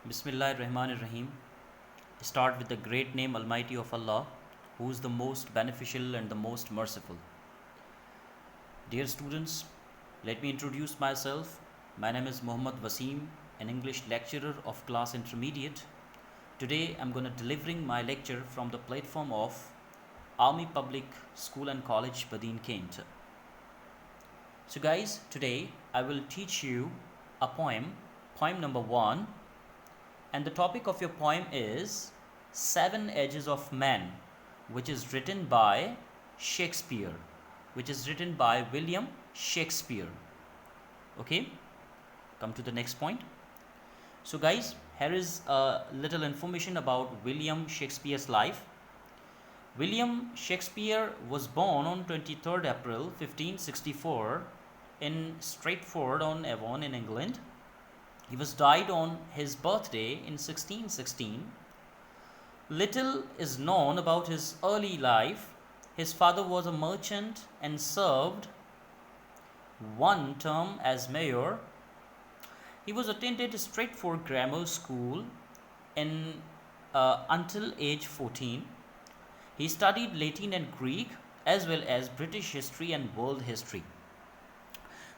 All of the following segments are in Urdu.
Bismillah ar-Rahman ar-Rahim. Start with the great name Almighty of Allah, who is the most beneficial and the most merciful. Dear students, let me introduce myself. My name is Muhammad Wasim, an English lecturer of class intermediate. Today I'm going to delivering my lecture from the platform of Army Public School and College, Badin, Kent. So guys, today I will teach you a poem number 1, and the topic of your poem is Seven Edges of Man, which is written by Shakespeare, which is written by William Shakespeare. Okay, come to the next point. So guys, here is a little information about William Shakespeare's life. William Shakespeare was born on 23rd April 1564 in Stratford-on-Avon in England. He was died on his birthday in 1616. Little is known about his early life. His father was a merchant and served one term as mayor. He was attended Stratford Grammar School until age 14. He studied Latin and Greek as well as British history and world history.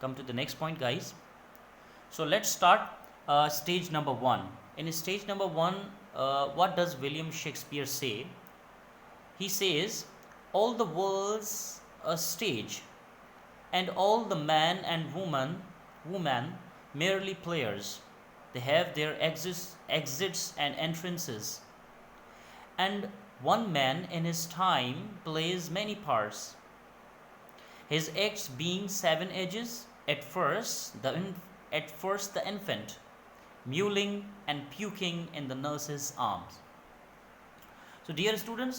Come to the next point guys. So let's start stage number 1. In stage number 1, what does William Shakespeare say? He says, all the world's a stage, and all the man and woman merely players. They have their exits and entrances, and one man in his time plays many parts, his acts being 7 ages. At first the infant, mewling and puking in the nurse's arms. So dear students,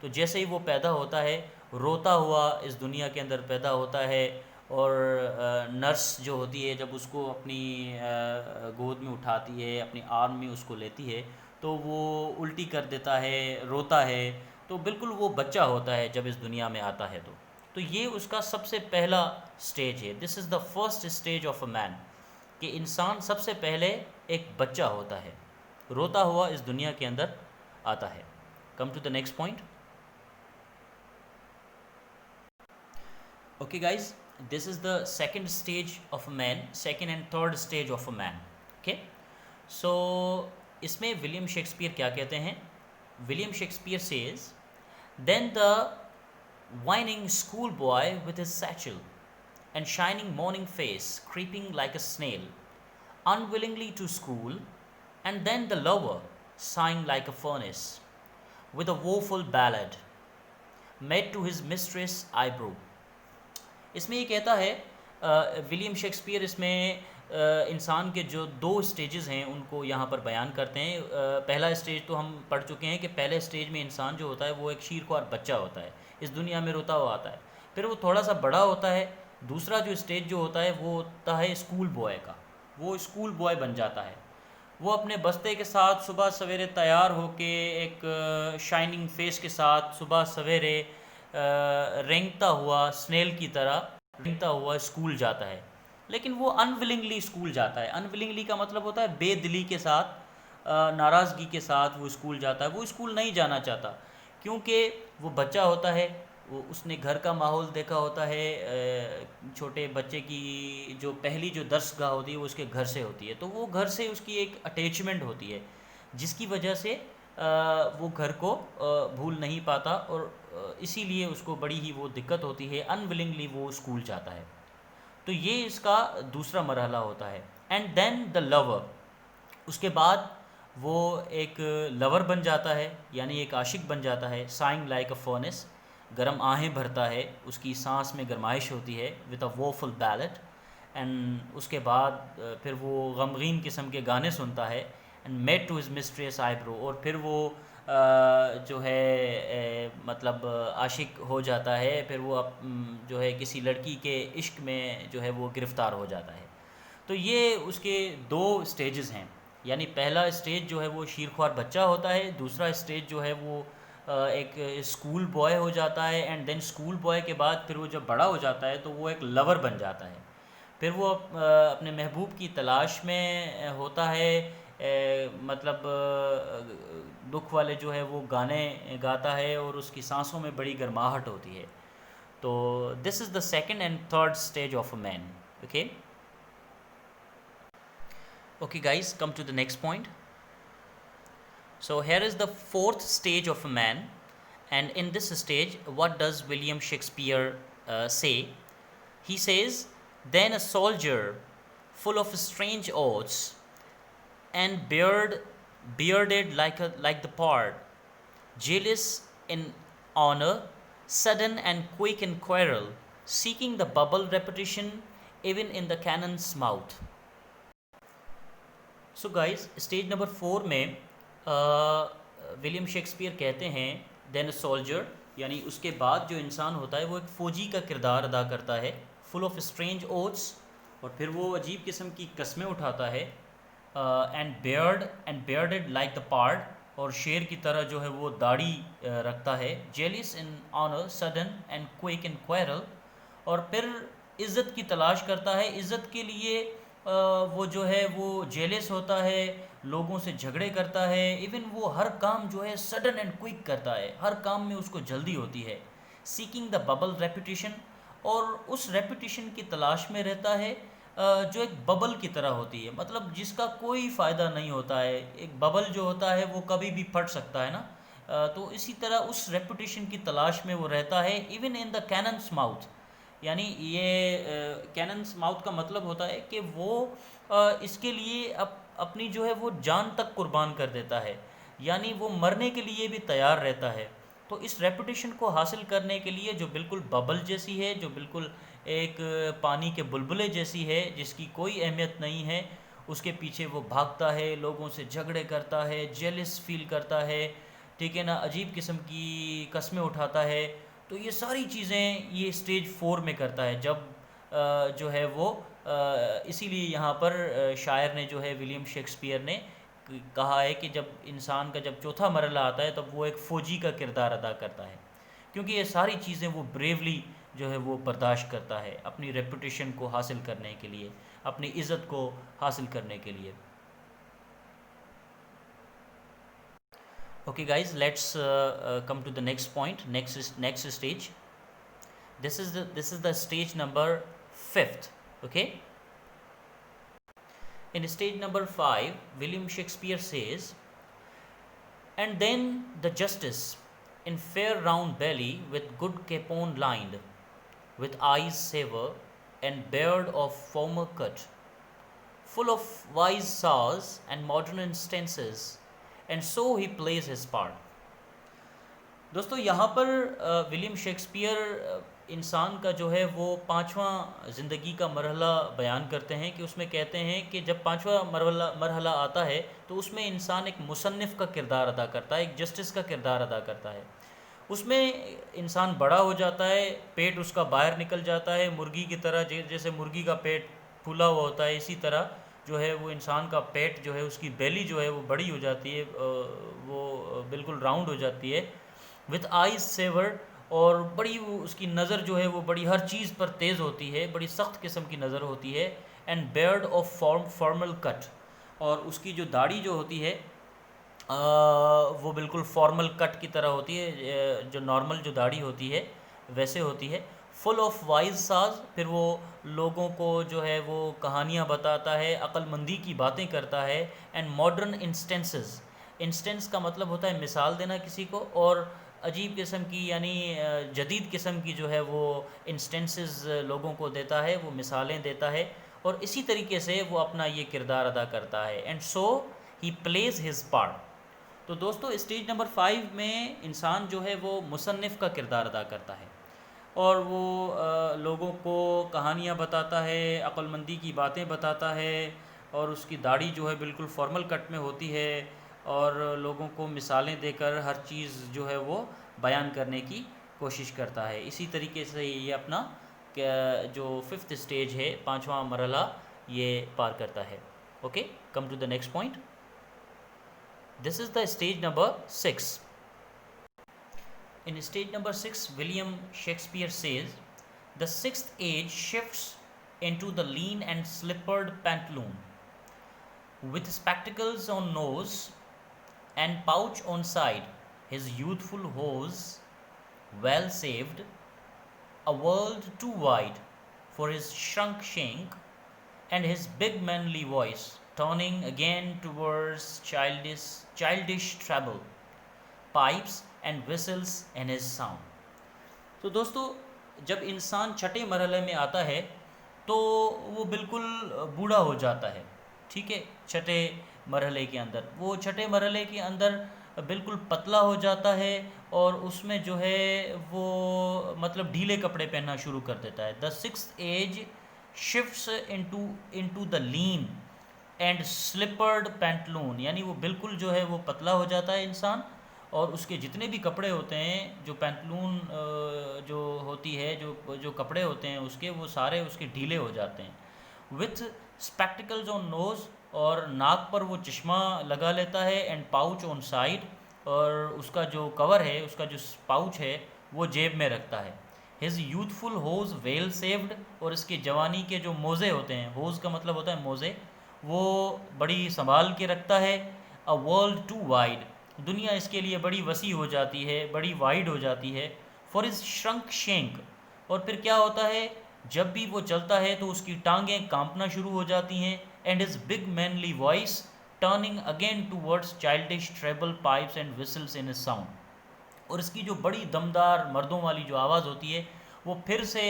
تو جیسے ہی وہ پیدا ہوتا ہے روتا ہوا اس دنیا کے اندر پیدا ہوتا ہے، اور نرس جو ہوتی ہے جب اس کو اپنی گود میں اٹھاتی ہے، اپنی آرم میں اس کو لیتی ہے، تو وہ الٹی کر دیتا ہے، روتا ہے، تو بالکل وہ بچہ ہوتا ہے جب اس دنیا میں آتا ہے تو یہ اس کا سب سے پہلا سٹیج ہے. دس is the first stage of a مین، کہ انسان سب سے پہلے ایک بچہ ہوتا ہے، روتا ہوا اس دنیا کے اندر آتا ہے. Come to the next point. Okay guys, this is the second stage of a man, second and third stage of a man. Okay, so اس میں ولیم شیکسپیئر کیا کہتے ہیں؟ William Shakespeare says, then the whining schoolboy with his satchel and shining morning face creeping like a snail unwillingly to school, and then the lover sighing like a furnace with a woeful ballad made to his mistress eyebrow. اس میں یہ کہتا ہے ولیم شیکسپیئر اس میں انسان کے جو دو اسٹیجز ہیں ان کو یہاں پر بیان کرتے ہیں. پہلا اسٹیج تو ہم پڑھ چکے ہیں کہ پہلے اسٹیج میں انسان جو ہوتا ہے وہ ایک شیرخوار بچہ ہوتا ہے، اس دنیا میں روتا ہوا آتا ہے. پھر وہ تھوڑا سا بڑا ہوتا ہے، دوسرا جو اسٹیج جو ہوتا ہے وہ ہوتا ہے اسکول بوائے کا. وہ اسکول بوائے بن جاتا ہے، وہ اپنے بستے کے ساتھ صبح سویرے تیار ہو کے ایک شائننگ فیس کے ساتھ صبح سویرے رینگتا ہوا سنیل کی طرح رینگتا ہوا اسکول جاتا ہے. لیکن وہ انولنگلی اسکول جاتا ہے. انولنگلی کا مطلب ہوتا ہے بے دلی کے ساتھ، ناراضگی کے ساتھ وہ اسکول جاتا ہے. وہ اسکول نہیں جانا چاہتا کیونکہ وہ بچہ ہوتا ہے، وہ اس نے گھر کا ماحول دیکھا ہوتا ہے. چھوٹے بچے کی جو پہلی جو درس گاہ ہوتی ہے وہ اس کے گھر سے ہوتی ہے، تو وہ گھر سے اس کی ایک اٹیچمنٹ ہوتی ہے جس کی وجہ سے وہ گھر کو بھول نہیں پاتا، اور اسی لیے اس کو بڑی ہی وہ دقت ہوتی ہے. انولنگلی وہ اسکول جاتا ہے. تو یہ اس کا دوسرا مرحلہ ہوتا ہے. اینڈ دین دا لور، اس کے بعد وہ ایک لور بن جاتا ہے، یعنی ایک عاشق بن جاتا ہے. سائنگ لائک اے فرنس، گرم آہیں بھرتا ہے، اس کی سانس میں گرمائش ہوتی ہے. وتھ اے ووفل بیلٹ، اینڈ اس کے بعد پھر وہ غمگین قسم کے گانے سنتا ہے. And made to his mistress eyebrow, اور پھر وہ جو ہے مطلب عاشق ہو جاتا ہے. پھر وہ جو ہے کسی لڑکی کے عشق میں جو ہے وہ گرفتار ہو جاتا ہے. تو یہ اس کے دو اسٹیجز ہیں، یعنی پہلا اسٹیج جو ہے وہ شیرخوار بچہ ہوتا ہے، دوسرا اسٹیج جو ہے وہ ایک اسکول بوائے ہو جاتا ہے. اینڈ دین اسکول بوائے کے بعد پھر وہ جب بڑا ہو جاتا ہے تو وہ ایک لور بن جاتا ہے. پھر وہ اپنے محبوب کی تلاش میں ہوتا ہے، مطلب دکھ والے جو ہے وہ گانے گاتا ہے، اور اس کی سانسوں میں بڑی گرماہٹ ہوتی ہے. تو this is the second and third stage of a man. Okay okay guys, come to the next point. So here is the fourth stage of a man, and in this stage, what does William Shakespeare say? He says, then a soldier full of strange oaths and bearded like the pard, jealous in honor, sudden and quick in quarrel, seeking the bubble repetition even in the cannon's mouth. So guys, stage number 4 میں ولیم شیکسپیئر کہتے ہیں دین اے سولجر، یعنی اس کے بعد جو انسان ہوتا ہے وہ ایک فوجی کا کردار ادا کرتا ہے. فل آف اسٹرینج اوتھس، اور پھر وہ عجیب قسم کی قسمیں اٹھاتا ہے. اینڈ بیئرڈڈ لائک دا پارڈ، اور شیر کی طرح جو ہے وہ داڑھی رکھتا ہے. Jealous in honour, sudden and quick in quarrel, اور پھر عزت کی تلاش کرتا ہے. عزت کے لیے وہ جو ہے وہ جیلس ہوتا ہے، لوگوں سے جھگڑے کرتا ہے. ایون وہ ہر کام جو ہے سڈن اینڈ کوئک کرتا ہے، ہر کام میں اس کو جلدی ہوتی ہے. سیکنگ دا ببل ریپوٹیشن، اور اس ریپوٹیشن کی تلاش میں رہتا ہے جو ایک ببل کی طرح ہوتی ہے، مطلب جس کا کوئی فائدہ نہیں ہوتا ہے. ایک ببل جو ہوتا ہے وہ کبھی بھی پھٹ سکتا ہے نا، تو اسی طرح اس ریپوٹیشن کی تلاش میں وہ رہتا ہے. ایون ان دا کیننس ماؤتھ، یعنی یہ کیننس ماؤتھ کا مطلب ہوتا ہے کہ وہ اس کے لیے اپنی جو ہے وہ جان تک قربان کر دیتا ہے، یعنی وہ مرنے کے لیے بھی تیار رہتا ہے. تو اس ریپوٹیشن کو حاصل کرنے کے لیے جو بالکل ببل جیسی ہے، جو بالکل ایک پانی کے بلبلے جیسی ہے، جس کی کوئی اہمیت نہیں ہے، اس کے پیچھے وہ بھاگتا ہے، لوگوں سے جھگڑے کرتا ہے، جیلس فیل کرتا ہے. ٹھیک ہے نا، عجیب قسم کی قسمیں اٹھاتا ہے. تو یہ ساری چیزیں یہ اسٹیج 4 میں کرتا ہے. جب جو ہے وہ اسی لیے یہاں پر شاعر نے جو ہے ولیم شیکسپیئر نے کہا ہے کہ جب انسان کا جب چوتھا مرحلہ آتا ہے تب وہ ایک فوجی کا کردار ادا کرتا ہے، کیونکہ یہ ساری چیزیں وہ بریولی جو ہے وہ برداشت کرتا ہے اپنی ریپوٹیشن کو حاصل کرنے کے لیے، اپنی عزت کو حاصل کرنے کے لیے. Okay guys, let's come to the next point, next stage. This is the stage number 5th. Okay, in stage number 5 William Shakespeare says, and then the justice in fair round belly with good capon lined, with eyes saver and beard of former cut, full of wise saws and modern instances, and so he plays his part. دوستو یہاں پر ولیم شیکسپیئر انسان کا جو ہے وہ پانچواں زندگی کا مرحلہ بیان کرتے ہیں کہ اس میں کہتے ہیں کہ جب پانچواں مرحلہ آتا ہے تو اس میں انسان ایک مصنف کا کردار ادا کرتا ہے، ایک جسٹس کا کردار ادا کرتا ہے. اس میں انسان بڑا ہو جاتا ہے، پیٹ اس کا باہر نکل جاتا ہے مرغی کی طرح، جیسے مرغی کا پیٹ پھولا ہوا ہوتا ہے اسی طرح جو ہے وہ انسان کا پیٹ جو ہے اس کی بیلی جو ہے وہ بڑی ہو جاتی ہے، وہ بالکل راؤنڈ ہو جاتی ہے. وتھ آئیز سیورڈ، اور بڑی اس کی نظر جو ہے وہ بڑی ہر چیز پر تیز ہوتی ہے، بڑی سخت قسم کی نظر ہوتی ہے. اینڈ بیئرڈ آف فارمل کٹ، اور اس کی جو داڑھی جو ہوتی ہے وہ بالکل فارمل کٹ کی طرح ہوتی ہے، جو نارمل جو داڑھی ہوتی ہے ویسے ہوتی ہے. فل آف وائز ساز، پھر وہ لوگوں کو جو ہے وہ کہانیاں بتاتا ہے، عقل مندی کی باتیں کرتا ہے. اینڈ ماڈرن انسٹنسز، انسٹنس کا مطلب ہوتا ہے مثال دینا کسی کو، اور عجیب قسم کی یعنی جدید قسم کی جو ہے وہ انسٹنسز لوگوں کو دیتا ہے، وہ مثالیں دیتا ہے، اور اسی طریقے سے وہ اپنا یہ کردار ادا کرتا ہے. And so he please his part. تو دوستو اسٹیج نمبر 5 میں انسان جو ہے وہ مصنف کا کردار ادا کرتا ہے، اور وہ لوگوں کو کہانیاں بتاتا ہے، عقل مندی کی باتیں بتاتا ہے، اور اس کی داڑھی جو ہے بالکل فارمل کٹ میں ہوتی ہے، اور لوگوں کو مثالیں دے کر ہر چیز جو ہے وہ بیان کرنے کی کوشش کرتا ہے. اسی طریقے سے یہ اپنا جو 5th اسٹیج ہے، پانچواں مرحلہ یہ پار کرتا ہے. Okay, come to the next point. This is the stage number 6. In stage number 6, William Shakespeare says, the sixth age shifts into the lean and slippered pantaloon, with spectacles on nose and pouch on side, his youthful hose well saved, a world too wide for his shrunk shank, and his big manly voice turning again towards childish treble, pipes and whistles in his sound. تو دوستو جب انسان چھٹے مرحلے میں آتا ہے تو وہ بالکل بوڑھا ہو جاتا ہے. ٹھیک ہے، چھٹے مرحلے کے اندر، وہ چھٹے مرحلے کے اندر بالکل پتلا ہو جاتا ہے، اور اس میں جو ہے وہ مطلب ڈھیلے کپڑے پہننا شروع کر دیتا ہے. The six age shifts into the lean and slippered pantaloon, یعنی وہ بالکل جو ہے وہ پتلا ہو جاتا ہے انسان، اور اس کے جتنے بھی کپڑے ہوتے ہیں، جو پینٹلون جو ہوتی ہے، جو کپڑے ہوتے ہیں اس کے، وہ سارے اس کے ڈھیلے ہو جاتے ہیں. وتھ اسپیکٹیکلز آن نوز، اور ناک پر وہ چشمہ لگا لیتا ہے. اینڈ پاؤچ آن سائڈ، اور اس کا جو کور ہے، اس کا جو پاؤچ ہے وہ جیب میں رکھتا ہے. ہز یوتھفل ہوز ویل سیوڈ، اور اس کی جوانی کے جو موزے ہوتے ہیں، ہوز کا مطلب ہوتا ہے موزے، وہ بڑی سنبھال کے رکھتا ہے. اے ورلڈ ٹو وائڈ، دنیا اس کے لیے بڑی وسیع ہو جاتی ہے، بڑی وائڈ ہو جاتی ہے. فار ہز شرنک شینک، اور پھر کیا ہوتا ہے جب بھی وہ چلتا ہے تو اس کی ٹانگیں کانپنا شروع ہو جاتی ہیں. And his big manly voice turning again towards childish treble pipes and whistles in his sound, اور اس کی جو بڑی دمدار مردوں والی جو آواز ہوتی ہے وہ پھر سے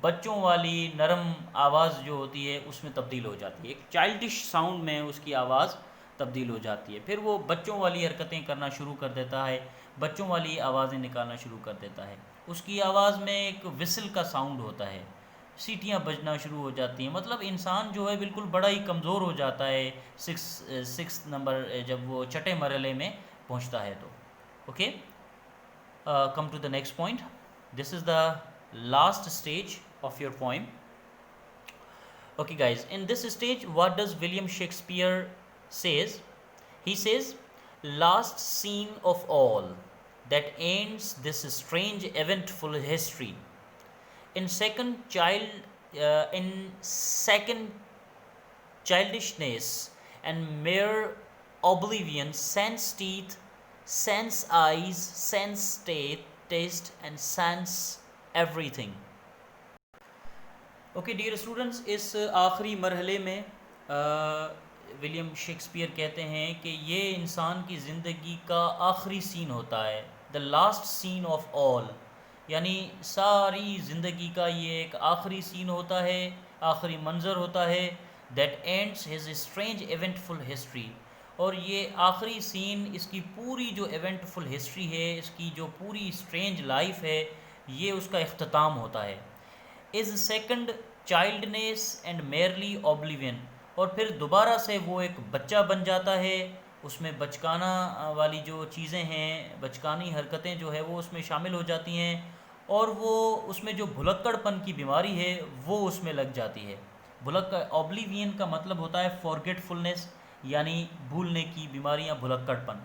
بچوں والی نرم آواز جو ہوتی ہے اس میں تبدیل ہو جاتی ہے. ایک چائلڈش ساؤنڈ میں اس کی آواز تبدیل ہو جاتی ہے. پھر وہ بچوں والی حرکتیں کرنا شروع کر دیتا ہے، بچوں والی آوازیں نکالنا شروع کر دیتا ہے. اس کی آواز میں ایک وسل کا ساؤنڈ ہوتا ہے، سیٹیاں بجنا شروع ہو جاتی ہیں. مطلب انسان جو ہے بالکل بڑا ہی کمزور ہو جاتا ہے سکس نمبر جب وہ چھٹے مرحلے میں پہنچتا ہے. تو Okay, come to the next point. This is the last stage of your poem. Okay, guys, in this stage, what does William Shakespeare says? He says, "Last scene of all that ends this strange, eventful history. In second childishness and mere oblivion, sense teeth, sense eyes, sense taste, and sense everything." Okay dear students, اس آخری مرحلے میں ولیم شیکسپیئر کہتے ہیں کہ یہ انسان کی زندگی کا آخری سین ہوتا ہے، the last scene of all, یعنی ساری زندگی کا یہ ایک آخری سین ہوتا ہے، آخری منظر ہوتا ہے، that ends his strange eventful history. اور یہ آخری سین، اس کی پوری جو ایونٹ فل ہسٹری ہے، اس کی جو پوری اسٹرینج لائف ہے، یہ اس کا اختتام ہوتا ہے. Is second childishness and merely oblivion, اور پھر دوبارہ سے وہ ایک بچہ بن جاتا ہے، اس میں بچکانا والی جو چیزیں ہیں، بچکانی حرکتیں جو ہے وہ اس میں شامل ہو جاتی ہیں، اور وہ اس میں جو بھلکڑ پن کی بیماری ہے وہ اس میں لگ جاتی ہے. اوبلیوین کا مطلب ہوتا ہے فارگیٹ فلنس، یعنی بھولنے کی بیماری یا بھلکڑ پن.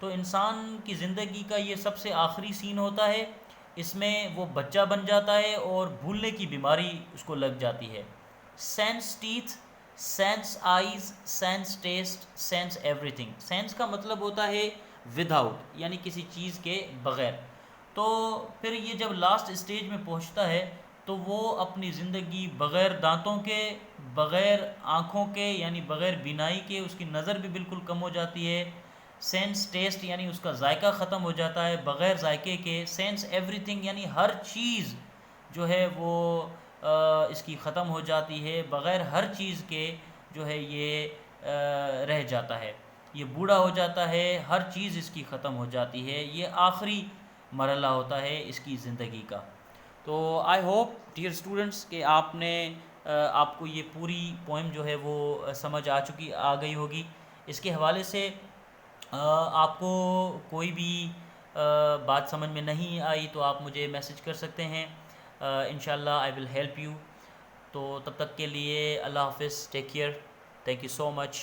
تو انسان کی زندگی کا یہ سب سے آخری سین ہوتا ہے، اس میں وہ بچہ بن جاتا ہے اور بھولنے کی بیماری اس کو لگ جاتی ہے. Sans teeth, sans eyes, sans taste, sans everything. Sans کا مطلب ہوتا ہے ود آؤٹ، یعنی کسی چیز کے بغیر. تو پھر یہ جب لاسٹ اسٹیج میں پہنچتا ہے تو وہ اپنی زندگی بغیر دانتوں کے، بغیر آنکھوں کے، یعنی بغیر بینائی کے، اس کی نظر بھی بالکل کم ہو جاتی ہے. سینس ٹیسٹ یعنی اس کا ذائقہ ختم ہو جاتا ہے بغیر ذائقے کے. سینس ایوری تھنگ یعنی ہر چیز جو ہے وہ اس کی ختم ہو جاتی ہے، بغیر ہر چیز کے جو ہے یہ رہ جاتا ہے، یہ بوڑھا ہو جاتا ہے، ہر چیز اس کی ختم ہو جاتی ہے. یہ آخری مرحلہ ہوتا ہے اس کی زندگی کا. تو آئی ہوپ ڈیئر اسٹوڈنٹس کہ آپ کو یہ پوری پوئم جو ہے وہ سمجھ آ گئی ہوگی. اس کے حوالے سے آپ کو کوئی بھی بات سمجھ میں نہیں آئی تو آپ مجھے میسج کر سکتے ہیں، انشاءاللہ آئی ول ہیلپ یو. تو تب تک کے لیے اللہ حافظ، take care, thank you so much.